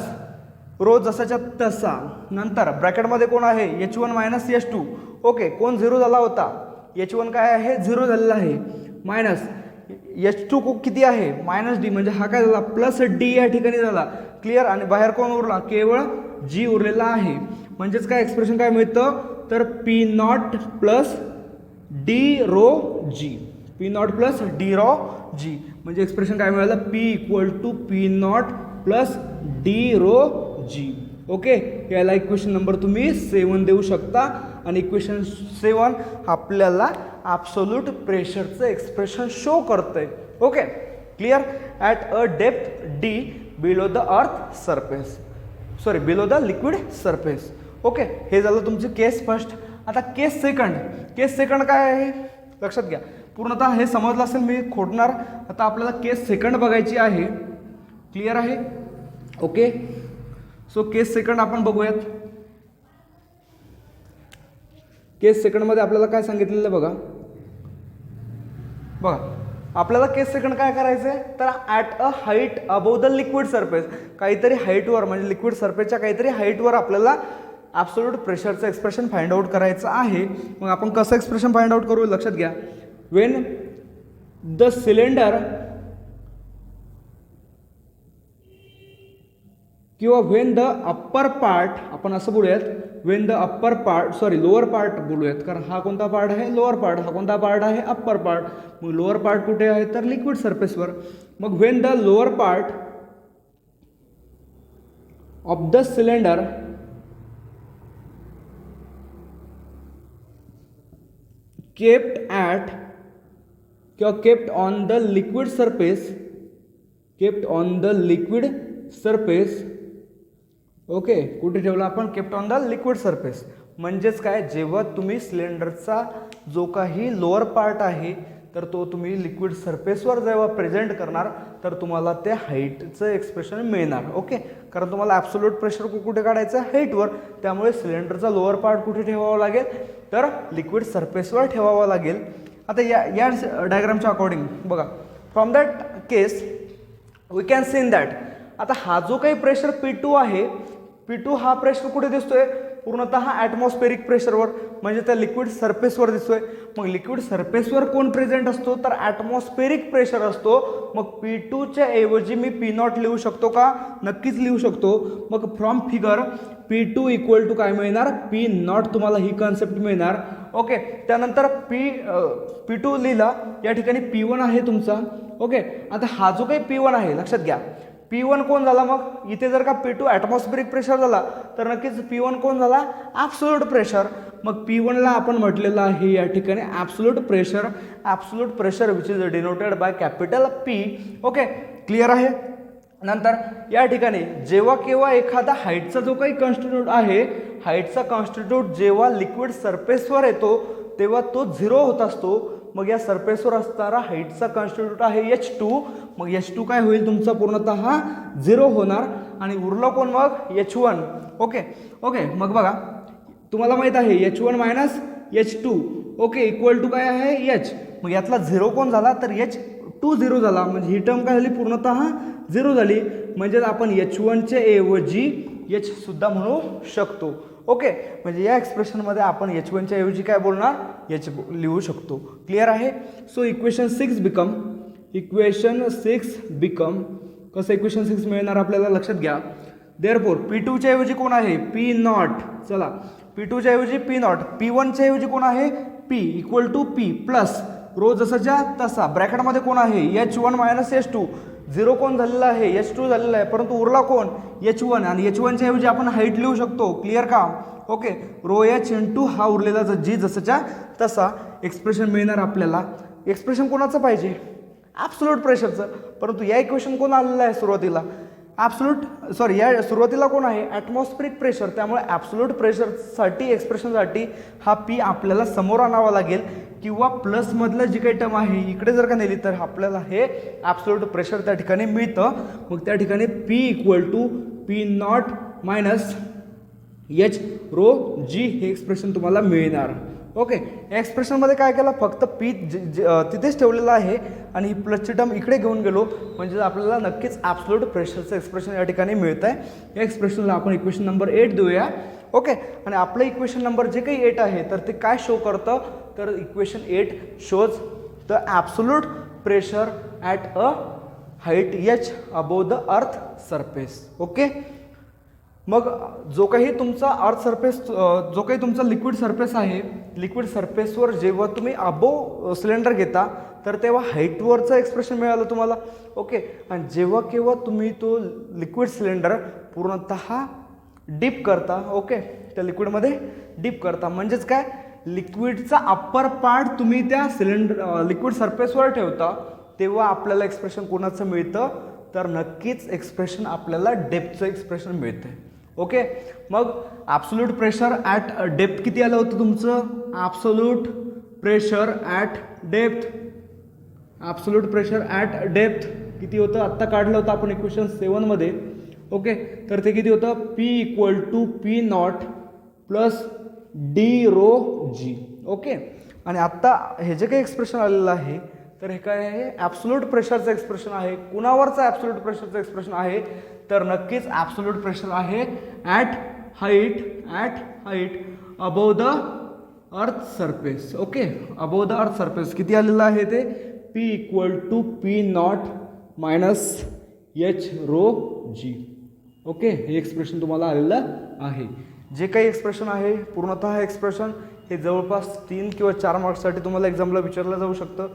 रो जसाच्या तसा. नंतर ब्रॅकेटमध्ये कोण आहे, H1 - H2. ओके, कोण 0 झाला होता, H1 काय आहे, 0 झालेला आहे. मायनस H2 किती आहे, -D, म्हणजे हा काय झाला, +D या ठिकाणी झाला. क्लिअर. आणि बाहेर कोण उरला, केवळ G उरलेला आहे. म्हणजेच काय एक्सप्रेशन काय मिळतं तर P0 + D(ρg). P0 + D(ρg). म्हणजे एक्सप्रेशन काय मिळालं, P = P0 + D(ρg). ओके, याला इक्वेशन नंबर तुम्ही 7 देऊ शकता. आणि इक्वेशन 7 आपल्याला ॲब्सोल्यूट प्रेशरचं एक्सप्रेशन शो करतंय. Okay, clear. At a depth D below the earth surface, sorry below the liquid surface. Okay, हे झालं तुमचं केस फर्स्ट. आता केस सेकंड. केस सेकंड काय आहे लक्षात घ्या. पूर्णतः हे समजलं असेल, मी खोडणार. आता आपल्याला केस सेकंड बघायची आहे. क्लिअर आहे. ओके, सो केस सेकंड आपण बघूयात. केस सेकंडमध्ये आपल्याला काय सांगितलेलं बघा. आपल्याला केस सेकंड काय करायचं आहे तर at a height above the liquid surface, काहीतरी हाईटवर, म्हणजे लिक्विड सरफेसच्या काहीतरी हाईटवर आपल्याला ॲब्सोल्यूट प्रेशरचं एक्सप्रेशन फाइंड आउट करायचं आहे. मग आपण कसं एक्सप्रेशन फाइंड आउट करू लक्षात घ्या. वेन द सिलेंडर किंवा व्हेन द अप्पर पार्ट, आपण असं बोलूयात, when the upper part, sorry lower part बोलूयात, कारण हा कोणता पार्ट आहे, लोअर पार्ट. हा कोणता पार्ट आहे, अप्पर पार्ट. मग लोअर पार्ट कुठे आहे तर लिक्विड सरफेसवर. मग when the lower part of the cylinder kept at किंवा kept on the liquid surface, kept on the liquid surface. Okay, कुठे ठेवलं आपण, kept on the liquid surface. म्हणजेच काय, जेव्हा तुम्ही सिलेंडरचा जो काही लोअर पार्ट आहे तर तो तुम्ही लिक्विड सरफेसवर जेव्हा प्रेझेंट करणार तर तुम्हाला त्या हाईटचं एक्सप्रेशन मिळणार. ओके, कारण तुम्हाला ॲब्सोल्यूट प्रेशर कुठे काढायचं, हाईटवर. त्यामुळे सिलेंडरचा लोअर पार्ट कुठे ठेवावा लागेल तर लिक्विड सरफेसवर ठेवावा लागेल. आता या डायग्रामच्या अकॉर्डिंग बघा, from that case we can see in that. आता हा जो काही प्रेशर P2 आहे, P2 हा प्रेशर कुठे दिसतोय, पूर्णतः ॲटमॉस्फेरिक प्रेशरवर, म्हणजे त्या लिक्विड सरफेसवर दिसतोय. मग लिक्विड सरफेसवर कोण प्रेझेंट असतो तर ॲटमॉस्फेरिक प्रेशर असतो. मग P2च्या ऐवजी मी P0 लिहू शकतो का, नक्कीच लिहू शकतो. मग फ्रॉम फिगर P2 = काय मिळणार, P0. तुम्हाला ही कन्सेप्ट मिळणार. ओके, त्यानंतर P2 लिहिला, या ठिकाणी P1 आहे तुमचा. ओके, आता हा जो काही P1 आहे लक्षात घ्या, P1 कोण झाला, मग इथे जर का P2 ॲटमॉस्फेरिक प्रेशर झाला तर नक्कीच P1 कोण झाला, ॲब्सोल्यूट प्रेशर. मग P1ला आपण म्हटलेलं आहे या ठिकाणी absolute pressure. Absolute pressure which is denoted by capital P. Okay, clear आहे. नंतर या ठिकाणी जेव्हा केव्हा एखादा हाईटचा जो काही कॉन्स्टिट्यूट आहे, हाईटचा कॉन्स्टिट्यूट जेव्हा लिक्विड सरफेसवर येतो तेव्हा तो 0 होत असतो. मग या सरफेसवर असणारा हाईटचा कॉन्स्टिट्यूट आहे H2. मग H2 काय होईल तुमचा, पूर्णतः 0 होणार. आणि उरलं कोण मग, H1. ओके ओके, मग बघा तुम्हाला माहित आहे H1 - H2 okay equal to काय आहे, H. मग यातला 0 कोण झाला तर H टू झिरो झाला म्हणजे ही टर्म काय झाली पूर्णतः झिरो झाली, म्हणजे आपण H1च्या ऐवजी H सुद्धा म्हणू शकतो. ओके, म्हणजे या एक्सप्रेशनमध्ये आपण H1च्या ऐवजी काय बोलणार H लिहू शकतो. क्लिअर आहे. सो इक्वेशन 6 बिकम कसं इक्वेशन 6 मिळणार आपल्याला लक्षात घ्या. देअरफॉर P2च्या ऐवजी कोण आहे P नॉट. चला P2च्या ऐवजी P नॉट, P1च्या ऐवजी कोण आहे P equal to P plus rho जसाच्या तसा ब्रॅकेटमध्ये कोण आहे H1 मायनस H2. झिरो कोण झालेला आहे H2 झालेला आहे, परंतु उरला कोण H1 आणि H1च्या ऐवजी आपण हाईट लिहू शकतो. क्लिअर का. ओके, रो H इंटू हा उरलेला जी जसाच्या तसा एक्सप्रेशन मिळणार आपल्याला. एक्सप्रेशन कोणाचं पाहिजे ॲब्सोल्यूट प्रेशरचं, परंतु या इक्वेशन कोण आलेलं आहे सुरुवातीला या सुरुवातीला कोण आहे ॲटमॉस्फेरिक प्रेशर. त्यामुळे ॲब्सोल्यूट प्रेशरसाठी एक्सप्रेशनसाठी हा P आपल्याला समोर आणावा लागेल किंवा प्लसमधलं जी काही टर्म आहे इकडे जर का नेली तर आपल्याला हे ॲब्सोल्यूट प्रेशर त्या ठिकाणी मिळतं. मग त्या ठिकाणी P equal to P naught minus H rho G हे एक्सप्रेशन तुम्हाला मिळणार. ओके, या एक्सप्रेशनमध्ये काय केलं फक्त P तिथेच ठेवलेलं आहे आणि ही प्लसची टर्म इकडे घेऊन गेलो म्हणजे आपल्याला नक्कीच ॲब्सोल्यूट प्रेशरचं एक्सप्रेशन या ठिकाणी मिळतं आहे. या एक्सप्रेशनला आपण इक्वेशन नंबर 8 देऊया. ओके, आणि आपलं इक्वेशन नंबर जे काही 8 आहे तर ते काय शो करतं तर equation 8 shows the absolute pressure at a height H above the earth surface. Okay, मग जो काही तुमचा अर्थ सरफेस जो काही तुमचा लिक्विड सरफेस आहे, लिक्विड सरफेसवर जेव्हा तुम्ही अबोव सिलेंडर घेता तर तेव्हा हाईटवरचं एक्सप्रेशन मिळालं तुम्हाला. ओके, आणि जेव्हा केव्हा तुम्ही तो लिक्विड सिलेंडर पूर्णतः डीप करता, ओके त्या लिक्विडमध्ये डीप करता म्हणजेच काय लिक्विडचा अप्पर पार्ट तुम्ही त्या लिक्विड सरफेसवर ठेवता तेव्हा आपल्याला एक्सप्रेशन कोणाचं मिळतं तर नक्कीच एक्सप्रेशन आपल्याला डेप्थचं एक्सप्रेशन मिळतं. ओके, मग ॲब्सोल्यूट प्रेशर ॲट डेप्थ किती आलं होतं तुमचं ॲब्सोल्यूट प्रेशर ॲट डेप्थ किती होतं आत्ता काढलं होतं आपण इक्वेशन 7मध्ये. ओके, तर ते किती होतं P equal to P naught plus D rho G. Okay, आणि आत्ता हे जे काही एक्सप्रेशन आलेलं आहे तर हे काय आहे ॲब्सोल्यूट प्रेशरचं एक्सप्रेशन आहे. कुणावरचं ॲब्सोल्यूट प्रेशरचं एक्सप्रेशन आहे तर नक्कीच ॲब्सोल्यूट प्रेशर आहे at height above the earth surface. Okay, above the earth surface किती आलेलं आहे ते P equal to P naught minus H rho G. Okay, हे एक्सप्रेशन तुम्हाला आलेलं आहे. जे काही एक्सप्रेशन आहे पूर्णतः एक्सप्रेशन हे जवळपास 3 किंवा 4 मार्क्ससाठी तुम्हाला एक्झामला विचारलं जाऊ शकतं.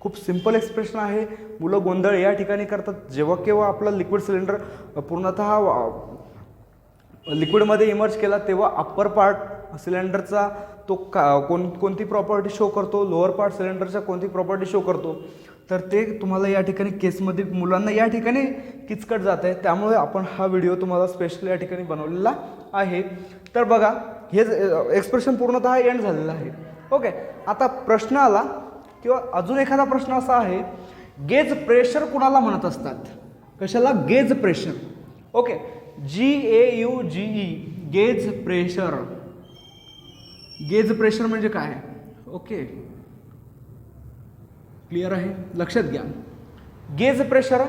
खूप सिंपल एक्सप्रेशन आहे. मुलं गोंधळ या ठिकाणी करतात जेव्हा केव्हा आपला लिक्विड सिलेंडर पूर्णतः लिक्विडमध्ये इमर्ज केला तेव्हा अप्पर पार्ट सिलेंडरचा तो कोणती प्रॉपर्टी शो करतो, लोअर पार्ट सिलेंडरच्या कोणती प्रॉपर्टी शो करतो, तर ते तुम्हाला या ठिकाणी केसमध्ये मुलांना या ठिकाणी किचकट जात आहे. त्यामुळे आपण हा व्हिडिओ तुम्हाला स्पेशल या ठिकाणी बनवलेला आहे. तर बघा हे एक्सप्रेशन पूर्णतः एंड झालेलं आहे. ओके, आता प्रश्न आला किंवा अजून एखादा प्रश्न असा आहे गेज प्रेशर कुणाला म्हणत असतात, कशाला gauge pressure. Okay, GAUGE gauge pressure. Gauge pressure म्हणजे काय. ओके, क्लिअर आहे लक्षात घ्या. गेज प्रेशर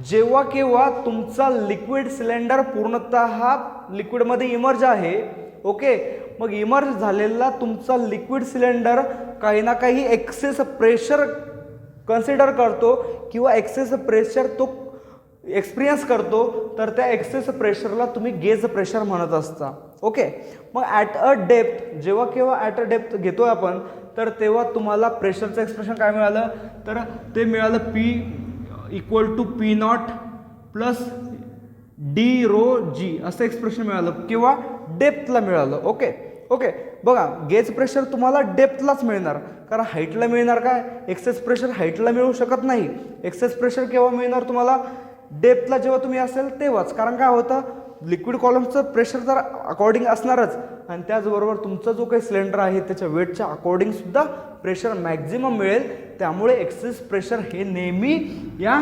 जेव्हा केव्हा तुमचा लिक्विड सिलेंडर पूर्णतः लिक्विडमध्ये इमर्ज आहे. ओके, मग इमर्ज झालेला तुमचा लिक्विड सिलेंडर काही ना काही एक्सेस प्रेशर कन्सिडर करतो किंवा एक्सेस प्रेशर तो एक्सपिरियन्स करतो तर त्या एक्सेस प्रेशरला तुम्ही गेज प्रेशर म्हणत असता. ओके, मग ॲट अ डेप्थ जेव्हा केव्हा ॲट अ डेप्थ घेतोय आपण तर तेव्हा तुम्हाला प्रेशरचं एक्सप्रेशन काय मिळालं तर ते मिळालं P equal to P naught plus D rho G असं एक्सप्रेशन मिळालं किंवा डेप्थला मिळालं. ओके ओके, बघा गेज प्रेशर तुम्हाला डेप्थलाच मिळणार कारण हाईटला मिळणार काय एक्सेस प्रेशर हाईटला मिळू शकत नाही. एक्सेस प्रेशर केव्हा मिळणार तुम्हाला डेप्थला जेव्हा तुम्ही असेल तेव्हाच. कारण काय होतं लिक्विड कॉलमचं प्रेशर तर अकॉर्डिंग असणारच आणि त्याचबरोबर तुमचा जो काही सिलेंडर आहे त्याच्या वेटच्या अकॉर्डिंगसुद्धा प्रेशर मॅक्झिमम मिळेल. त्यामुळे एक्सेस प्रेशर हे नेहमी या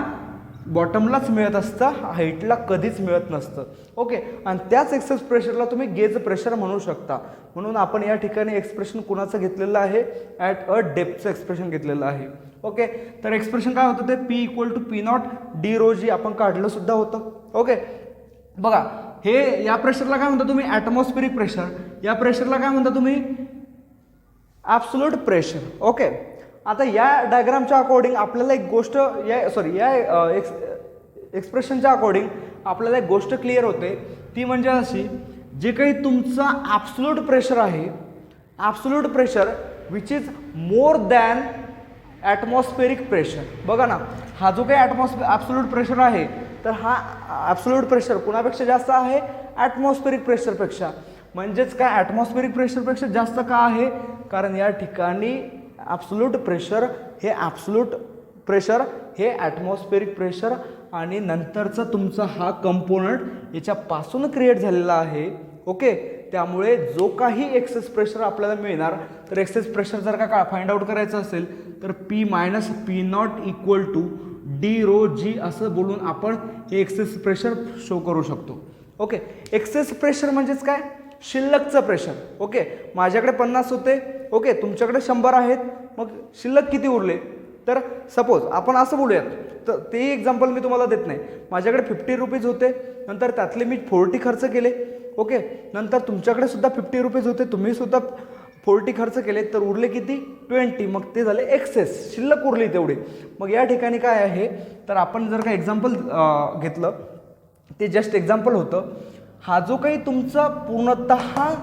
बॉटमलाच मिळत असतं, हाईटला कधीच मिळत नसतं. ओके, आणि त्याच एक्सेस प्रेशरला तुम्ही गेज प्रेशर म्हणू शकता. म्हणून आपण या ठिकाणी एक्सप्रेशन कुणाचं घेतलेलं आहे ॲट अ डेप्थचं एक्सप्रेशन घेतलेलं आहे. ओके, तर एक्सप्रेशन काय होतं ते P equal to P naught D rho G आपण काढलं सुद्धा होतं. ओके, बघा हे या प्रेशरला काय म्हणता तुम्ही ॲटमॉस्फेरिक प्रेशर, या प्रेशरला काय म्हणता तुम्ही ॲब्सोल्यूट प्रेशर. ओके, आता या डायग्रामच्या अकॉर्डिंग आपल्याला एक गोष्ट या एक्सप्रेशनच्या अकॉर्डिंग आपल्याला एक गोष्ट क्लिअर होते, ती म्हणजे अशी, जे काही तुमचा ॲब्सोल्यूट प्रेशर आहे, absolute pressure which is more than atmospheric pressure. बघा ना, हा जो काही ॲब्सोल्यूट प्रेशर आहे तर हा ॲब्सोल्यूट प्रेशर कुणापेक्षा जास्त आहे, ॲटमॉस्फेरिक प्रेशरपेक्षा. म्हणजेच काय ॲटमॉस्फेरिक प्रेशरपेक्षा जास्त का आहे, कारण या ठिकाणी ॲब्सोल्यूट प्रेशर हे ॲटमॉस्फेरिक प्रेशर आणि नंतरचा तुमचा हा कंपोनंट याच्यापासून क्रिएट झालेला आहे. ओके, त्यामुळे जो काही एक्सेस प्रेशर आपल्याला मिळणार, तर एक्सेस प्रेशर जर का फाइंड आउट करायचं असेल तर P minus P naught equal to D rho G असं बोलून आपण हे एक्सेस प्रेशर शो करू शकतो. ओके, एक्सेस प्रेशर म्हणजेच काय, शिल्लकचं प्रेशर. ओके, माझ्याकडे 50 होते, ओके तुमच्याकडे 100 आहेत, मग शिल्लक किती उरले, तर सपोज आपण असं बोलूयात, तर ते एक्झाम्पल मी तुम्हाला देत नाही. माझ्याकडे 50 रुपीज होते, नंतर त्यातले मी 40 खर्च केले. ओके, नंतर तुमच्याकडे सुद्धा 50 रुपीज होते, तुम्ही सुद्धा 40 खर्च केले, तर उरले किती 20, मग ते झाले एक्सेस, शिल्लक उरली तेवढी. मग या ठिकाणी काय आहे, तर आपण जर का एक्झाम्पल घेतलं, ते जस्ट एक्झाम्पल होतं. हा जो काही तुमचा पूर्णतः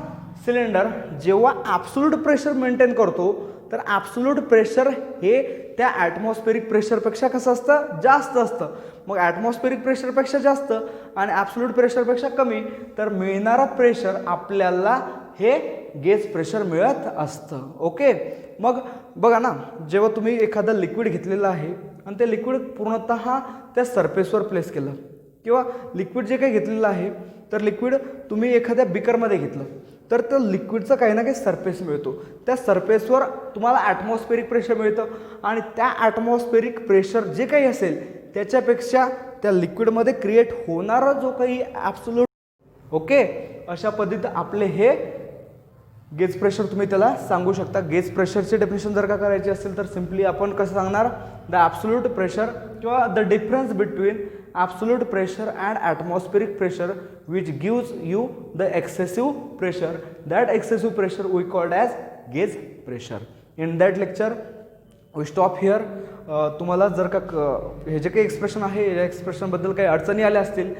सिलेंडर जेव्हा ॲब्सोल्यूट प्रेशर मेंटेन करतो, तर ॲब्सोल्यूट प्रेशर हे त्या ॲटमॉस्फेरिक प्रेशरपेक्षा कसं असतं, जास्त असतं. मग ॲटमॉस्फेरिक प्रेशरपेक्षा जास्त आणि ॲब्सोल्यूट प्रेशरपेक्षा कमी, तर मिळणारा प्रेशर आपल्याला हे गेज प्रेशर मिळत असतं. ओके, मग बघा ना, जेव्हा तुम्ही एखादं लिक्विड घेतलेलं आहे आणि ते लिक्विड पूर्णतः त्या सरफेसवर प्लेस केलं, किंवा लिक्विड जे काही घेतलेलं आहे, तर लिक्विड तुम्ही एखाद्या बिकरमध्ये घेतलं, तर त्या लिक्विडचं काही ना काही सरफेस मिळतो. त्या सरफेसवर तुम्हाला ॲटमॉस्फेरिक प्रेशर मिळतं आणि त्या ॲटमॉस्फेरिक प्रेशर जे काही असेल त्याच्यापेक्षा त्या लिक्विडमध्ये क्रिएट होणारा जो काही ॲब्सोल्यूट, ओके, अशा पद्धतीत आपले हे गेज प्रेशर तुम्ही त्याला सांगू शकता. गेज प्रेशरचे डेफिनेशन जर का करायची असेल तर सिम्पली आपण कसं सांगणार, द ॲब्सोल्यूट प्रेशर किंवा the difference between absolute pressure and atmospheric pressure which gives you the excessive pressure. That excessive pressure we called as gauge pressure. In that lecture we stop here. तुम्हाला जर का हे जे काही expression आहे या एक्सप्रेशनबद्दल काही अडचणी आल्या असतील,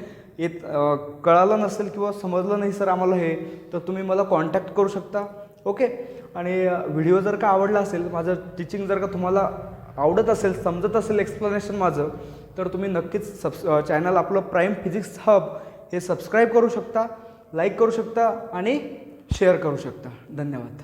कळालं नसेल किंवा समजलं नाही सर आम्हाला हे, तर तुम्ही मला कॉन्टॅक्ट करू शकता. ओके, आणि व्हिडिओ जर का आवडला असेल, माझं टीचिंग जर का तुम्हाला आवडत असेल, समजत असेल एक्सप्लेनेशन माझं, तर तुम्ही नक्कीच चॅनल आपलं प्राईम फिजिक्स हब हे सबस्क्राईब करू शकता, लाईक करू शकता आणि शेअर करू शकता. धन्यवाद.